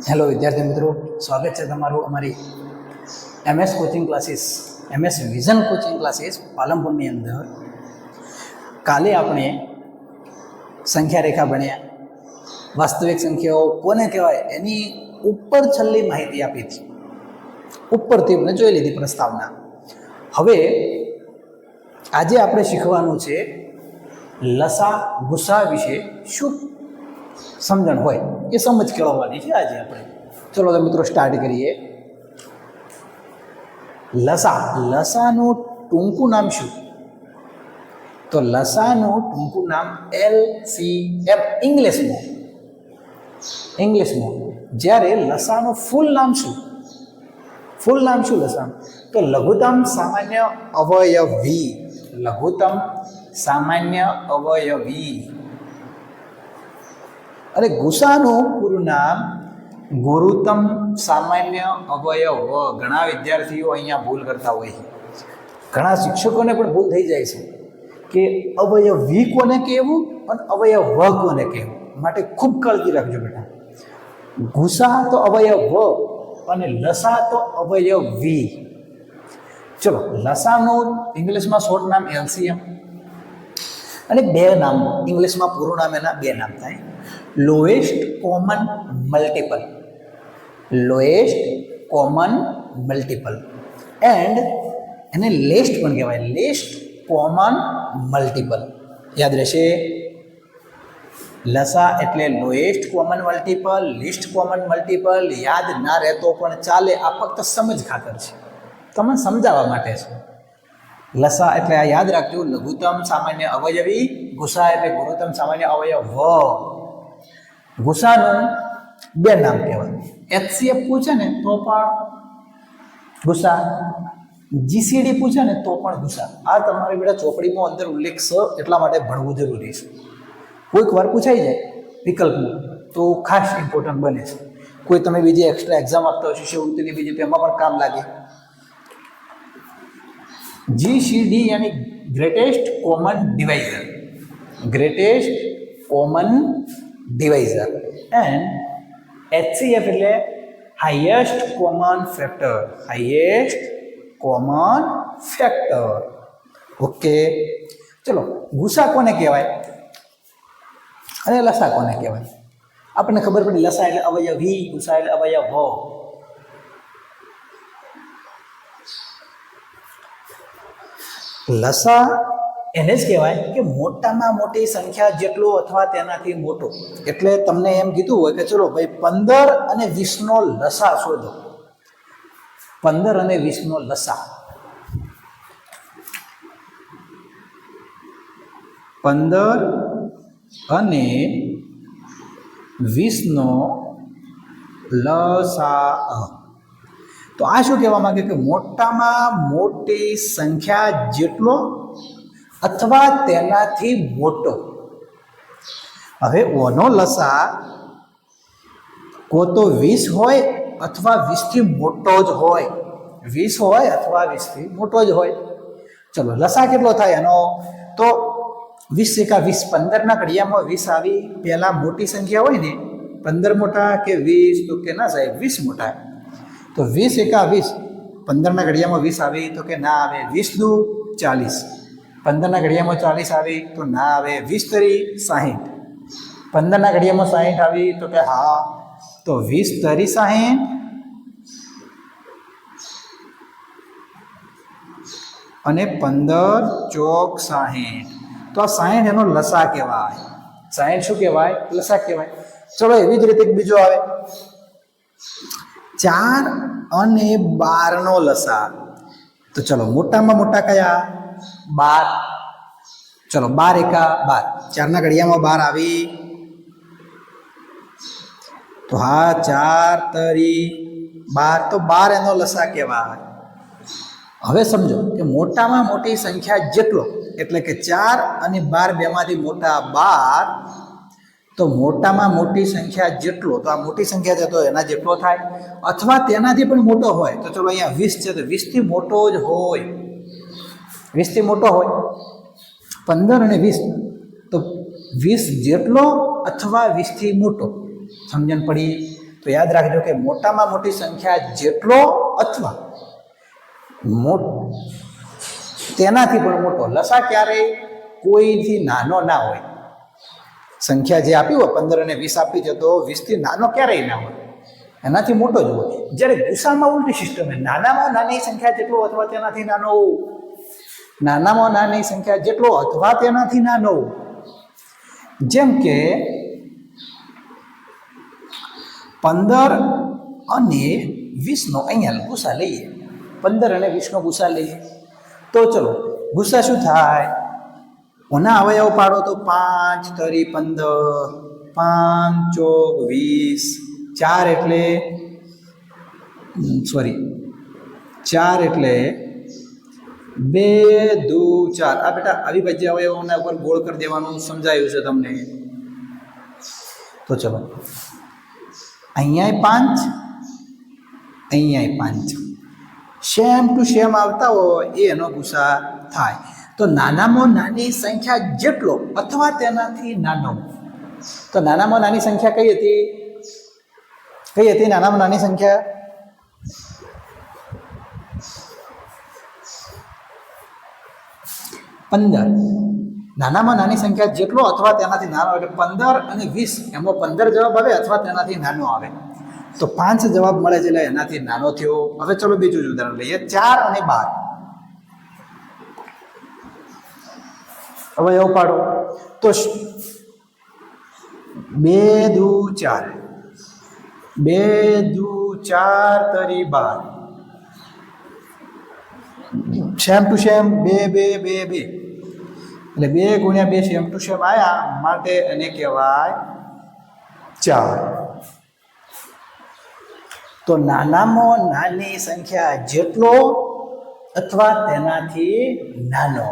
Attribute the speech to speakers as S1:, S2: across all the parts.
S1: Hello વિદ્યાર્થી મિત્રો, સ્વાગત છે તમારું અમારી MS coaching classes, MS vision coaching classes પાલનપુરની અંદર. કાલે આપણે સંખ્યા રેખા ભણ્યા, વાસ્તવિક સંખ્યાઓ કોને કહેવાય એની ઉપર છેલ્લી માહિતી આપી હતી. ઉપરથી આપણે જોઈ લીધી પ્રસ્તાવના. હવે આજે આપણે શીખવાનું છે લસા ગુસા વિશે શું સમજણ હોય એ સમજ કેળવવાની છે આજે આપણે. ચલો તો મિત્રો સ્ટાર્ટ કરીએ. લસાનું ટૂંકું નામ શું? તો લસાનું ટૂંકું નામ LCM ઇંગ્લિશમાં. જ્યારે લસાનું ફૂલ નામ શું લસાનું? તો લઘુત્તમ સામાન્ય અવયવી. અને ગુસાનું પૂરું નામ ગુરુત્તમ સામાન્ય અવયવ. ઘણા વિદ્યાર્થીઓ અહીંયા ભૂલ કરતા હોય, ઘણા શિક્ષકોને પણ ભૂલ થઈ જાય છે કે અવયવી કોને કહેવું અને અવયવ કોને કહેવું. માટે ખૂબ કાળજી રાખજો બેટા. ગુસા તો અવયવ અને લસા તો અવયવી. ચલો, લસાનું ઇંગ્લિશમાં શોર્ટ નામ LCM અને બે નામ ઇંગ્લિશમાં પૂરું નામ એના બે નામ થાય. લોએસ્ટ કોમન મલ્ટિપલ એન્ડ એને લેસ્ટ પણ કહેવાય, લેસ્ટ કોમન મલ્ટિપલ. યાદ રહેશે, લસા એટલે lowest common multiple, least common multiple. યાદ ના રહેતો પણ ચાલે, આ ફક્ત સમજ ખાતર છે, તમને સમજાવવા માટે છે. લસા એટલે આ યાદ રાખજો, લઘુત્તમ સામાન્ય અવયવી. ગુસા એટલે ગુરુત્તમ સામાન્ય અવયવ. ગુસાનું બે નામ કહેવાય. HCF પૂછે ને તો પણ ગુસા, GCD પૂછે ને તો પણ ગુસા. આ તમારે બેટા ચોપડીમાં અંદર ઉલ્લેખ છે, એટલા માટે ભણવું જરૂરી છે. કોઈક વાર પૂછાઈ જાય વિકલ્પમાં તો ખાસ ઇમ્પોર્ટન્ટ બને છે. કોઈ તમે બીજી એક્સ્ટ્રા એક્ઝામ આપતા હોય, શિષ્યવૃત્તિની બીજી, તેમાં પણ કામ લાગે. GCD યાની greatest common divisor and HCF એટલે હાઈએસ્ટ કોમન ફેક્ટર. ઓકે, ચલો, ગુસા કોને કહેવાય અને લસા કોને કહેવાય? આપણને ખબર પડી, લસા એટલે અવયવી, ગુસા એટલે અવયવ. લસા એને જ કહેવાય કે મોટામાં મોટી સંખ્યા જેટલો અથવા તેનાથી મોટો. એટલે તમને એમ કીધું હોય કે ચલો ભાઈ 15 અને 20 નો લસા શોધો. 15 અને 20 નો લસા. 15 અને 20 નો લસા. તો આ શું કહેવા માંગે કે મોટામાં મોટી સંખ્યા જેટલો અથવા તેનાથી મોટો. હવે ઓનો લસા કો તો 20 હોય અથવા 20 થી મોટો જ હોય. 20 હોય અથવા 20 થી મોટો જ હોય. ચલો, લસા કેટલો થાય એનો? તો 20 એકા 20, 15 ના ઘડિયામાં 20 આવી. પહેલા મોટી સંખ્યા હોય ને, 15 મોટા કે 20? તો કે ના સાહેબ 20 મોટા. તો 20 એકા 20, 15 ના ઘડિયામાં 20 આવી તો કે ના આવે. 20 દુ 40, 15 ના ઘડિયામાં 40 આવી તો ના આવે. 20 તરી 60, 15 ના ઘડિયામાં 60 આવી તો કે હા. તો 20 તરી 60 અને 15 ચોક 60. તો આ 60 એનો લસા કહેવાય. 60 શું કહેવાય? લસા કહેવાય. ચલો, એવી જ રીતે બીજો આવે 4 અને 12 નો લસા. તો ચલો, મોટામાં મોટા કયા? 12. ચલો, 12 એકા 12, 4 ના ઘડિયામાં 12 આવી તો હા, 4 તરી 12. તો 12 એનો લસા કહેવાય. હવે સમજો કે મોટામાં મોટી સંખ્યા જેટલો, એટલે કે 4 અને 12 બેમાંથી મોટા 12. તો મોટામાં મોટી સંખ્યા જેટલો, તો આ મોટી સંખ્યા છે તો એના જેટલો થાય અથવા તેનાથી પણ મોટો હોય. તો ચલો, અહીંયા 20 છે તો 20 થી મોટો જ હોય. 20 થી મોટો હોય. 15 અને 20 તો 20 જેટલો અથવા 20 થી મોટો. સમજણ પડી? તો યાદ રાખજો કે મોટામાં મોટી સંખ્યા જેટલો અથવા તેનાથી પણ મોટો. લસા ક્યારેય કોઈથી નાનો ના હોય. સંખ્યા જે આપી હોય 15 અને 20 આપી છે તો 20 થી નાનો ક્યારેય ના હોય, એનાથી મોટો જ હોય. જ્યારે ગુસામાં ઉલટી સિસ્ટમ છે, નાનામાં નાની સંખ્યા જેટલો અથવા તેનાથી નાનો, નાનામાં નાની સંખ્યા જેટલો અથવા તેનાથી નાનો. જેમ કે 15 અને 20 નો અહીંયા ગુસા લઈએ, 15 અને 20 નો ગુસા લઈએ તો ચલો ગુસા શું થાય? ઓના અવયવ પાડો તો 5 તરી 15, 5 ચોક 20, 4 એટલે સોરી 4 એટલે 2 દુ 4. આ બેટા અવિભાજ્ય અવયવોના ઉપર ગોળ કરી દેવાનું સમજાયું છે તમને. તો ચલો અહીંયા 5, અહીંયા 5 સેમ ટુ સેમ આવતા હોય એ એનો ગુસા થાય. તો નાનામાં નાની સંખ્યા જેટલો અથવા તેનાથી નાનો. તો નાનામાં નાની સંખ્યા કઈ હતી? કઈ હતી નાનામાં નાની સંખ્યા? પંદર. નાનામાં નાની સંખ્યા જેટલો અથવા તેનાથી નાનો એટલે 15 અને 20, એમાં 15 જવાબ આવે અથવા તેનાથી નાનો આવે. તો 5 જવાબ મળે છે એટલે એનાથી નાનો થયો. હવે ચલો બીજું ઉદાહરણ લઈએ, 4 અને 12. હવે એવું પાડો તો 2 દુ 4, 2 દુ 4 તરી 12. સેમ ટુ સેમ 2 2 2 2 એટલે 2 ગુણ્યા 2 સેમ ટુ સેમ આયા માટે એને કહેવાય 4. તો નાનામાં નાની સંખ્યા જેટલો અથવા તેનાથી નાનો.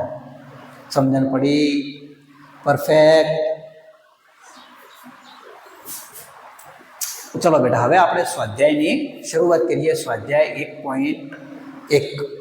S1: સમજણ પડી? પરફેક્ટ. ચલો બેટા હવે આપણે સ્વાધ્યાયની શરૂઆત કરીએ. સ્વાધ્યાય 1.1.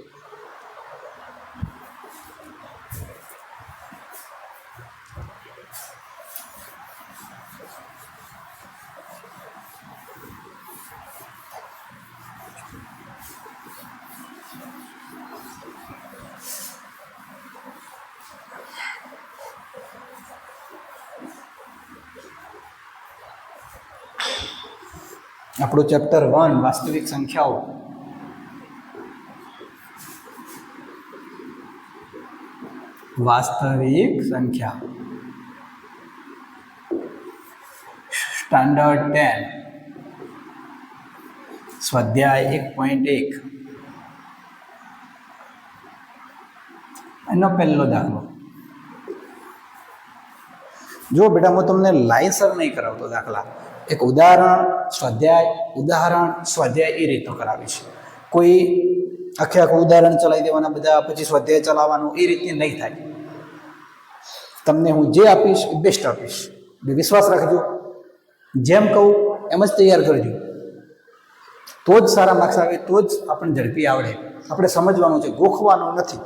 S1: આપણું ચેપ્ટર 1 વાસ્તવિક સંખ્યાઓ. વાસ્તવિક સંખ્યા સ્ટાન્ડર્ડ 10 સ્વાધ્યાય 1.1. એનો પહેલો દાખલો. જો બેટા હું તમને લાઈનસર નહીં કરાવતો દાખલા, એક ઉદાહરણ સ્વાધ્યાય એ રીતનો કરાવીશ. કોઈ આખું ઉદાહરણ ચલાવી દેવાના બધા પછી સ્વાધ્યાય ચલાવવાનું એ રીતની નહીં થાય. તમને હું જે આપીશ એ બેસ્ટ આપીશ. વિશ્વાસ રાખજો, જેમ કહું એમ જ તૈયાર કરજો, તો જ સારા માર્ક્સ આવે, તો જ આપણને ઝડપી આવડે. આપણે સમજવાનું છે, ગોખવાનું નથી.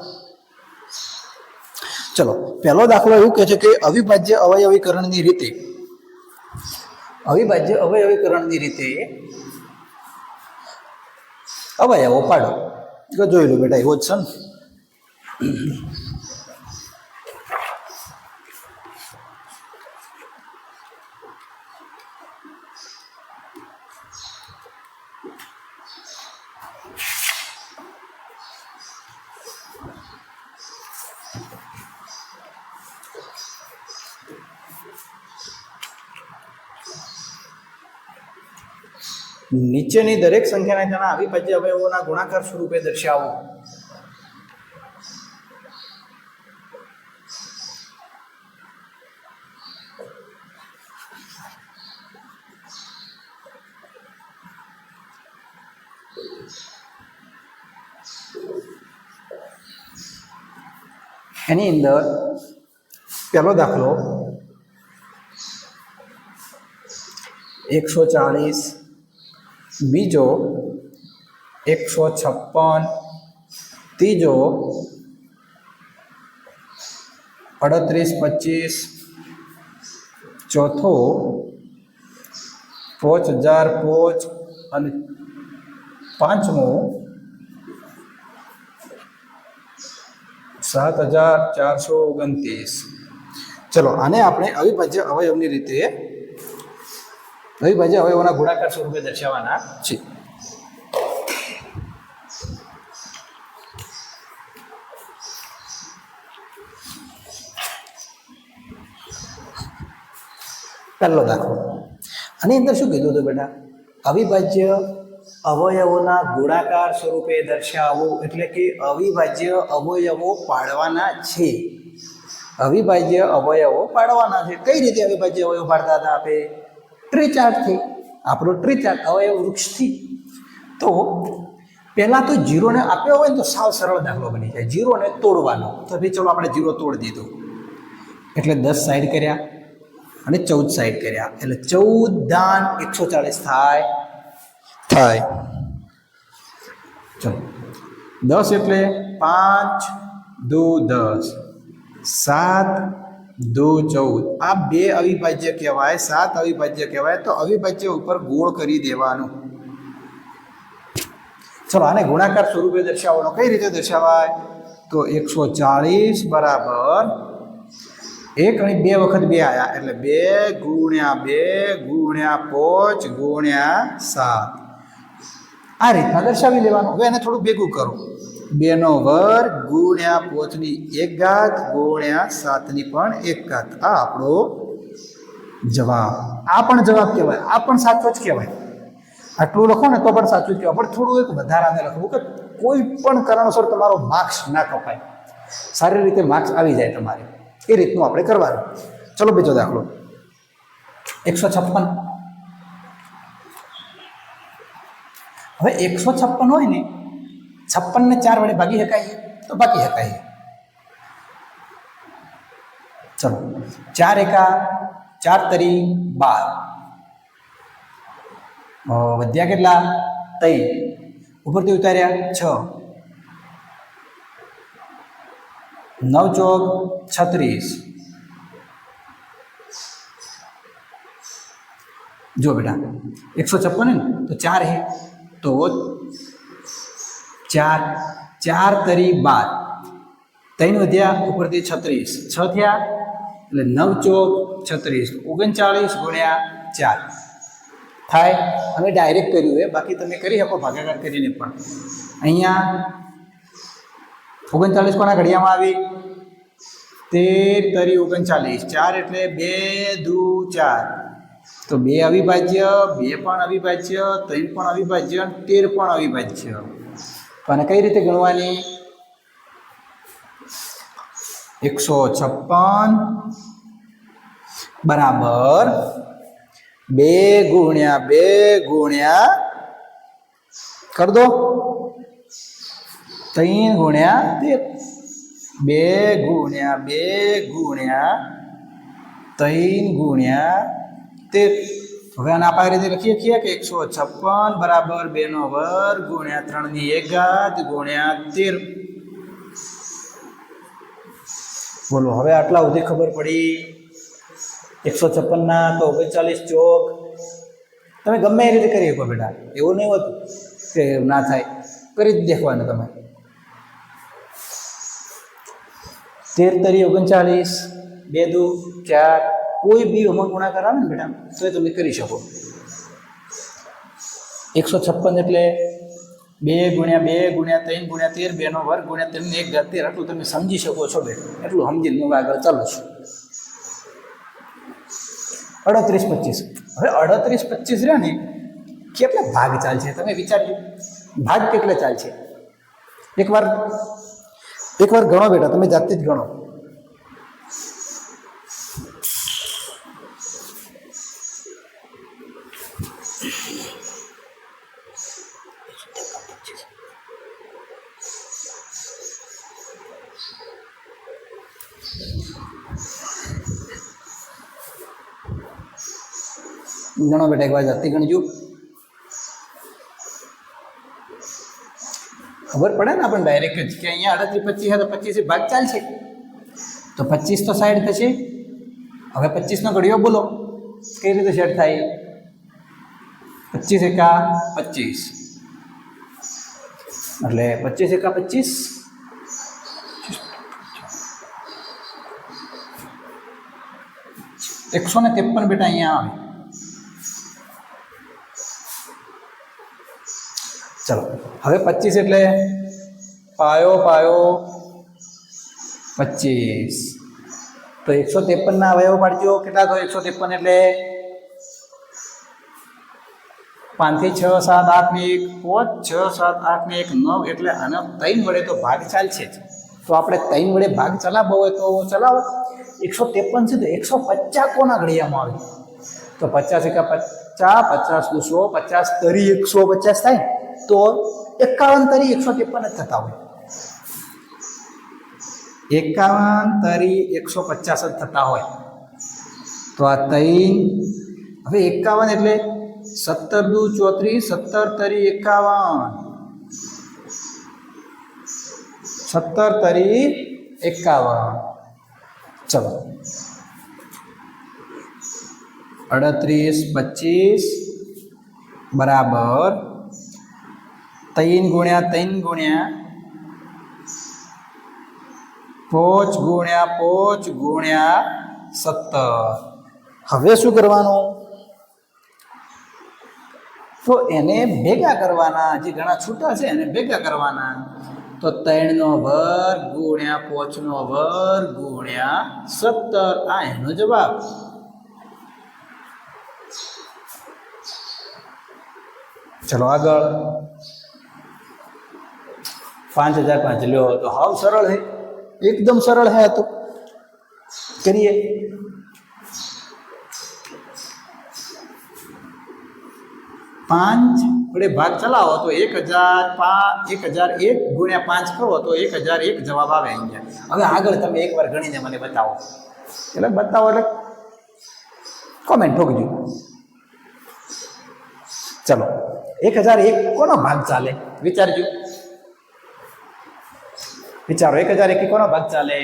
S1: ચલો પહેલો દાખલો એવું કહે છે કે અવિભાજ્ય અવયવીકરણની રીતે અવયવો પાડો. જોઈ લો બેટા, એવો જ છે ને. નીચેની દરેક સંખ્યાને તેના અવિભાજ્ય અવયવોના ગુણાકાર સ્વરૂપે દર્શાવો. એની અંદર પહેલો દાખલો 140, બીજો 156, ત્રીજો 38, 25, ચોથો 5000 પોચ અને પાંચમું 7429. ચલો આને આપણે અવિભાજ્ય અવયવની રીતે અવિભાજ્ય અવયવોના ગુણાકાર સ્વરૂપે દર્શાવવાના છે. પહેલો દાખલો, આની અંદર શું કીધું હતું બેટા? અવિભાજ્ય અવયવોના ગુણાકાર સ્વરૂપે દર્શાવવું, એટલે કે અવિભાજ્ય અવયવો પાડવાના છે. અવિભાજ્ય અવયવો પાડવાના છે. કઈ રીતે અવિભાજ્ય અવયવ પાડતા હતા આપણે? ટ્રી ચાર્ટથી. આપણો ટ્રી ચાર્ટ અવયવ વૃક્ષથી. તો પહેલાં તો જીરોને આપ્યો હોય ને તો સાવ સરળ દાખલો બની જાય. જીરોને તોડવાનો. તો ભાઈ ચલો આપણે જીરો તોડી દીધું, એટલે 10 સાઈડ કર્યા અને 14 સાઈડ કર્યા, એટલે 14 દાન 140 થાય. ચલો 10 એટલે 5 2 10, 7 2 14. આ બે અવિભાજ્ય કહેવાય, 7 અવિભાજ્ય કહેવાય. તો અવિભાજ્ય ઉપર ગોળ કરી દેવાનું. ચલો આને ગુણાકાર સ્વરૂપે દર્શાવવાનો. કઈ રીતે દર્શાવાય? તો 140 બરાબર 1 અને 2 વખત 2 આવ્યા, એટલે 2 ગુણ્યા 2 ગુણ્યા 5 ગુણ્યા 7. આ રીતના દર્શાવી લેવાનું. હવે એને થોડું ભેગું કરો. 2 નો વર્ગ ગુણ્યા 5 ની 1 ઘાત ગુણ્યા 7 ની પણ 1 ઘાત. આ આપણો જવાબ. આ પણ જવાબ કહેવાય, આ પણ સાચો જ કહેવાય. આટલું લખો ને તો પણ સાચું જ કહેવાય, પણ થોડું એક વધારાને લખવું કે કોઈ પણ કારણોસર તમારો માર્ક્સ ના કપાય, સારી રીતે માર્ક્સ આવી જાય તમારે. એ રીતનું આપણે કરવાનું. ચલો બીજો દાખલો, 156. હવે 156 હોય ને, 56 ને 4 વડે ભાગી શકાય તો ભાગી શકાય. ચલો 4 એકા 4 તરી 12, વધ્યા કેટલા? 3. ઉપરથી ઉતાર્યા 6, 9 ચોક 36. જો બેટા 156 है तो 4 है, तो 4 तरी 12, 3 વધ્યા ઉપરથી 36, 6 થયા એટલે 9 ચોક 36, 39 ગુણ્યા 4 થાય. અમે ડાયરેક્ટ કર્યું છે, બાકી તમે કરી શકો ભાગાકાર કરીને પણ. અહીંયા 39 કોના ઘડિયામાં આવી? 13 તરી 39, 4 એટલે 2 દુ 4, તો 2 અવિભાજ્ય, 2 પણ અવિભાજ્ય, 3 પણ અવિભાજ્ય, 13 પણ અવિભાજ્ય. અને કઈ રીતે ગણવાની? 156 બરાબર 2 ગુણ્યા 2 ગુણ્યા કર દો 3 ગુણ્યા 13, 2 ગુણ્યા 2 ગુણ્યા 3 ગુણ્યા 13. હવે આને આપણે રીતે લખીએ છીએ કે 156 બરાબર 2 નો વર્ગ ગુણ્યા 3 ની 1 ઘાત ગુણ્યા 13. બોલો હવે આટલા સુધી ખબર પડી? 156 ના તો 39 ચોક તમે ગમે એ રીતે કરી શકો બેટા, એવું નહીં હોતું કે ના થાય, કરી જ દેખવાનું તમે. 13 તરી 39, 2 દુ 4, કોઈ બી અમુક ગુણાકાર આવે ને બેટા તો એ તમે કરી શકો. 156 એટલે 2 ગુણ્યા 2 ગુણ્યા 3 ગુણ્યા 13, 2 નો વર્ગ ગુણ્યા 3 ની 1 ઘાત 13. આટલું તમે સમજી શકો છો બેટા, એટલું સમજીને હું આગળ ચાલું છું. 38 25. હવે 38 25 રહ્યા ને, કેટલા ભાગ ચાલશે તમે વિચારજો? ભાગ કેટલા ચાલશે? એકવાર ગણો બેટા, તમે જાતે જ ગણો. ગણો બેટા, એકવાર જાતે ગણજો. ખબર પડે ને આપણને ડાયરેક્ટ જ કે અહીંયા 38 25 તો 25 ભાગ ચાલશે, તો 25 તો સાઈડ થશે. હવે 25 નો ઘડિયો બોલો કઈ રીતે સેટ થાય? 25 એકા 25 એટલે 25 એકા 25 153 બેટા અહીંયા આવે. ચલો હવે 25 એટલે પાયો પાયો 25 તો 153 ના અવયવ પાડજો. કેટલા તો 153 એટલે 5 થી 6 7 8 ને 1 5 6 7 8 ને 1 9 એટલે આનો 3 વડે તો ભાગ ચાલશે જ. તો આપણે 3 વડે ભાગ ચલાવવો હોય તો ચલાવો. 153 છે તો 150 કોના ઘડિયામાં આવે? તો 50 એકા 50 50 200 50 તરી 150 થાય તો 51 તરી 153 જ થતા હોય. 51 તરી 150 જ થતા હોય. તો આ 3 હવે 51 એટલે 17 દુ 34 17 તરી 51 17 તરી 51. चलो 38 25 बराबर 3 गुण्या 3 गुण्या 5 गुण्या 5 गुण्या 17. હવે શું કરવાનું? તો એને ભેગા કરવાના. જે ઘણા છૂટા છે એને ભેગા કરવાના. તો 3 નો વર્ગ ગુણ્યા 5 નો વર્ગ ગુણ્યા 17 આ એનો જવાબ. ચલો આગળ 5005 લ્યો તો હાવ સરળ है, एकदम सरल है. तो करिए 5 वडे भाग चलावो तो 1001 गुण्या 5 करो तो 1001 जवाब आवे. હવે આગળ તમે એકવાર ગણીને મને બતાવો. એટલે બતાવો એટલે કોમેન્ટ ઠોકજો. ચલો 1001 કોનો ભાગ ચાલે વિચારજો. વિચારો 1001 કોનો ભાગ ચાલે?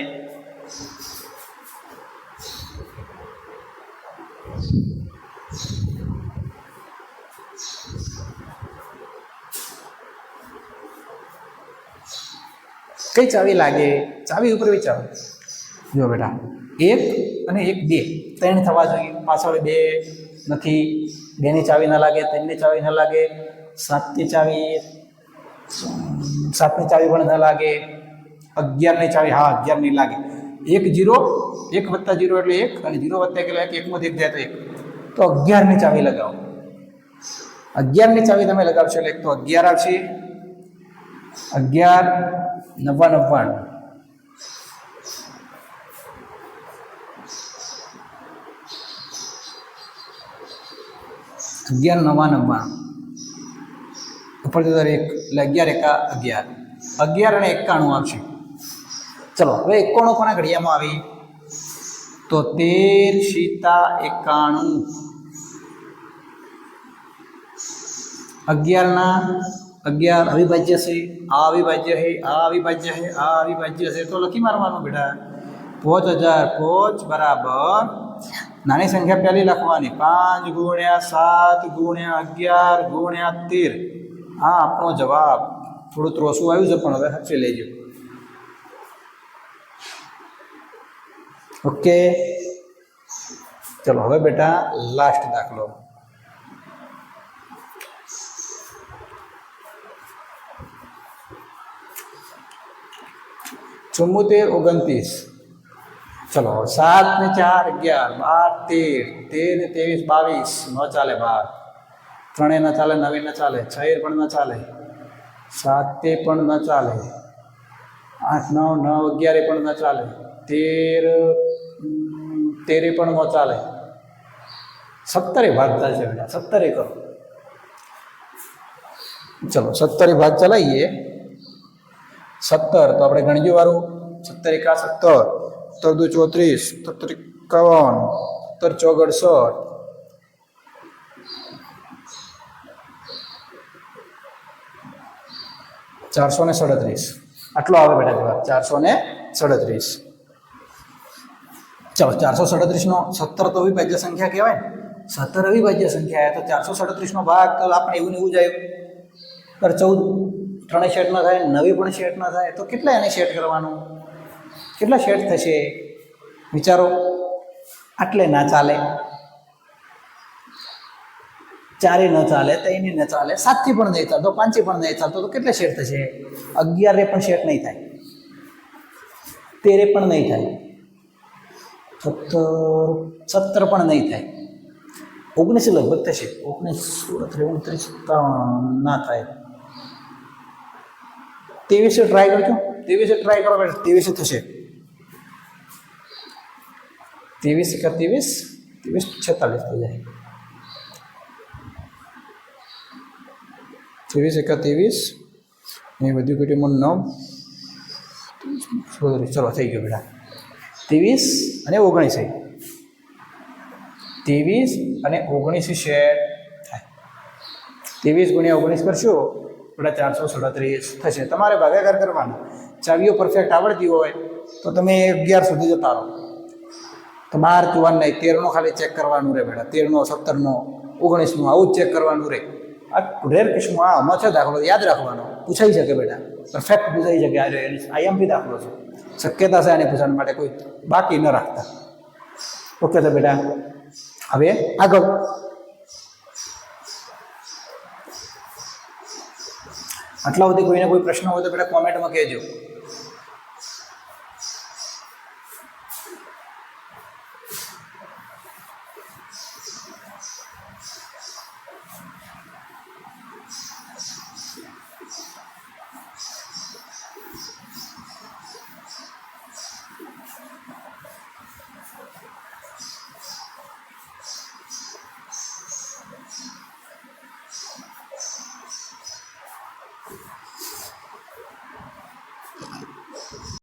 S1: કઈ ચાવી લાગે? ચાવી ઉપર વિચારો. જો બેટા 1 અને 1 2 3 થવા જોઈએ. પાછળ 2 નથી. 2 ની ચાવી ના લાગે, 3 ની ચાવી ના લાગે, 7 ની ચાવી 7 ની ચાવી પણ ના લાગે, 11 ની ચાવી હા 11 ની લાગે. 1 0 1 વત્તા 0 એટલે 1 અને 0 વત્તા 1 એટલે 1 માંથી 1 જાય તો 1. તો 11 ની ચાવી લગાવો. 11 ની ચાવી તમે લગાવશો એટલે 1 તો 11 આવશે. 11 99 11 ઉપર તો 1 એટલે 11 એકા 11 11 અને 91 આવશે. ચલો હવે 91 કોના ઘડિયામાં આવી? તો 13 સીતા 91 11 ના 11 અવિભાજ્ય છે. આ અવિભાજ્ય છે, આ અવિભાજ્ય છે, આ અવિભાજ્ય છે. તો લખી મારવાનું બેટા 5005 બરાબર નાની સંખ્યા પહેલી લખવાની 5 ગુણ્યા 7 ગુણ્યા 11 ગુણ્યા 13. આ આપણો જવાબ. થોડું ત્રોસું આવ્યું છે પણ હવે હચી લેજો. ઓકે ચલો હવે બેટા લાસ્ટ દાખલો. चुम्बोतेर 29. चलो 7 ने 4 11 12 13 13 ने 23 22 न चाले 12 3 न चाले 9 न चाले 6 पण न चाले 7 पण न चाले 8 9 9 11 पण न चाले 13 पण न चाले 17 भाग चालશે बेटा 17 करो. चलो 17 भाग चलाइए. 17 तो આપણે ગણજો વાળું 17 એકા 17 17 દુ 34 17 51 17 ચોક 68 437 આટલો આવે બેટા જવાબ 437. ચલો 437 નો 17 તો અવિભાજ્ય સંખ્યા કહેવાય. 17 અવિભાજ્ય સંખ્યા है तो 437 भाग तो આપણે એવું ને એવું જ આવ્યું પર 14 ત્રણેય સેટ ના થાય, 9 પણ સેટ ના થાય તો કેટલા એને સેટ કરવાનું, કેટલા સેટ થશે વિચારો. આટલે ના ચાલે, 4 ન ચાલે, 3 ન ચાલે, 7 થી પણ નહીં ચાલતો, 5 થી પણ નહીં ચાલતો તો કેટલા સેટ થશે. 11 પણ સેટ નહીં થાય, 13 પણ નહીં થાય, 17 પણ નહીં થાય, 19 લગભગ થશે. 19 29 ના થાય. 23 ટ્રાય કરજો, 23 ટ્રાય કરો, 23 થશે. 23 का 23 46 થઈ જાય. 23 का 23 એ બધું કુટુંબનું નામ સોરી ચલો થઈ ગયો બેટા. 23 અને 19 23 અને 19 શેર થાય. 23 ગુણ્યા 19 કરશો બેટા 437 થશે. તમારે ભાગાકાર કરવાનો. ચાવીઓ પરફેક્ટ આવડતી હોય તો તમે 11 સુધી જતા રહો. તો 12 જોવાનું નહીં, 13નો ખાલી ચેક કરવાનું રહે બેટા. 13નો 17નો 19નો આવું જ ચેક કરવાનું રહે. આ રેર કેસમાં આમાં છે દાખલો યાદ રાખવાનો, પૂછાઈ શકે બેટા, પરફેક્ટ પૂછાઈ શકે. આઈએમપી દાખલો છે, શક્યતા છે આને પૂછવા માટે, કોઈ બાકી ન રાખતા. ઓકે તો બેટા હવે આગળ આટલા સુધી કોઈને કોઈ પ્રશ્ન હોય તો બેટા કોમેન્ટમાં કહેજો.